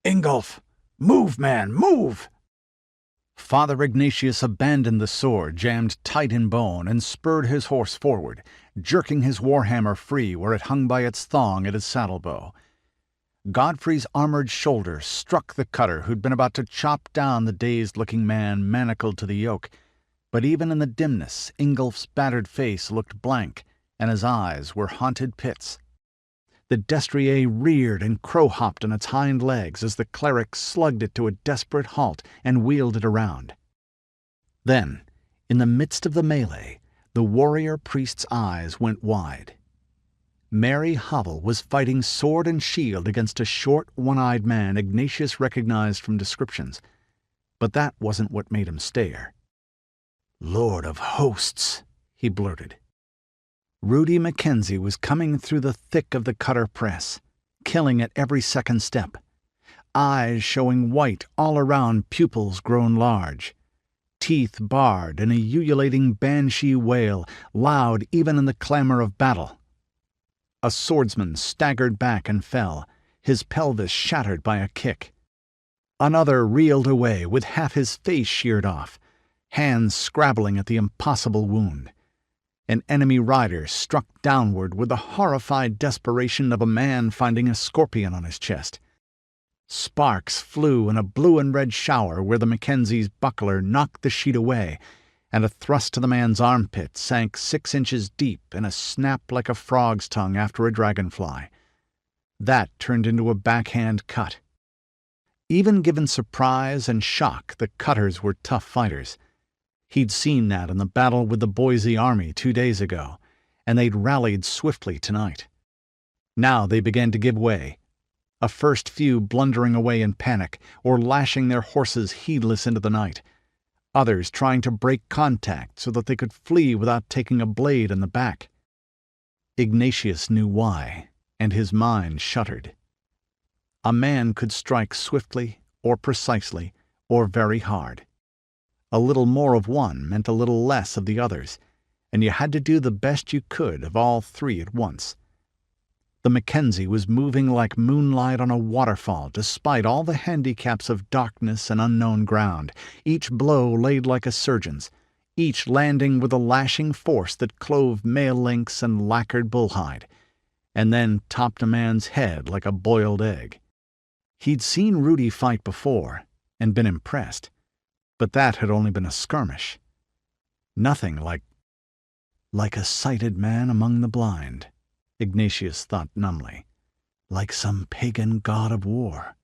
Ingolf! Move, man, move! Father Ignatius abandoned the sword jammed tight in bone and spurred his horse forward, jerking his warhammer free where it hung by its thong at his saddlebow. Godfrey's armored shoulder struck the cutter who'd been about to chop down the dazed-looking man manacled to the yoke, but even in the dimness Ingolf's battered face looked blank, and his eyes were haunted pits. The destrier reared and crow-hopped on its hind legs as the cleric slugged it to a desperate halt and wheeled it around. Then, in the midst of the melee, the warrior priest's eyes went wide. Mary Havel was fighting sword and shield against a short, one-eyed man Ignatius recognized from descriptions, but that wasn't what made him stare. "Lord of hosts," he blurted. Rudi MacKenzie was coming through the thick of the cutter press, killing at every second step. Eyes showing white all around pupils grown large. Teeth barred in a ululating banshee wail, loud even in the clamor of battle. A swordsman staggered back and fell, his pelvis shattered by a kick. Another reeled away with half his face sheared off, hands scrabbling at the impossible wound. An enemy rider struck downward with the horrified desperation of a man finding a scorpion on his chest. Sparks flew in a blue and red shower where the Mackenzie's buckler knocked the sheet away, and a thrust to the man's armpit sank 6 inches deep in a snap like a frog's tongue after a dragonfly. That turned into a backhand cut. Even given surprise and shock, the cutters were tough fighters. He'd seen that in the battle with the Boise Army 2 days ago, and they'd rallied swiftly tonight. Now they began to give way, a first few blundering away in panic or lashing their horses heedless into the night, others trying to break contact so that they could flee without taking a blade in the back. Ignatius knew why, and his mind shuddered. A man could strike swiftly or precisely or very hard. A little more of one meant a little less of the others, and you had to do the best you could of all three at once. The Mackenzie was moving like moonlight on a waterfall despite all the handicaps of darkness and unknown ground, each blow laid like a surgeon's, each landing with a lashing force that clove mail links and lacquered bullhide, and then topped a man's head like a boiled egg. He'd seen Rudi fight before and been impressed, but that had only been a skirmish. Nothing like a sighted man among the blind, Ignatius thought numbly, like some pagan god of war.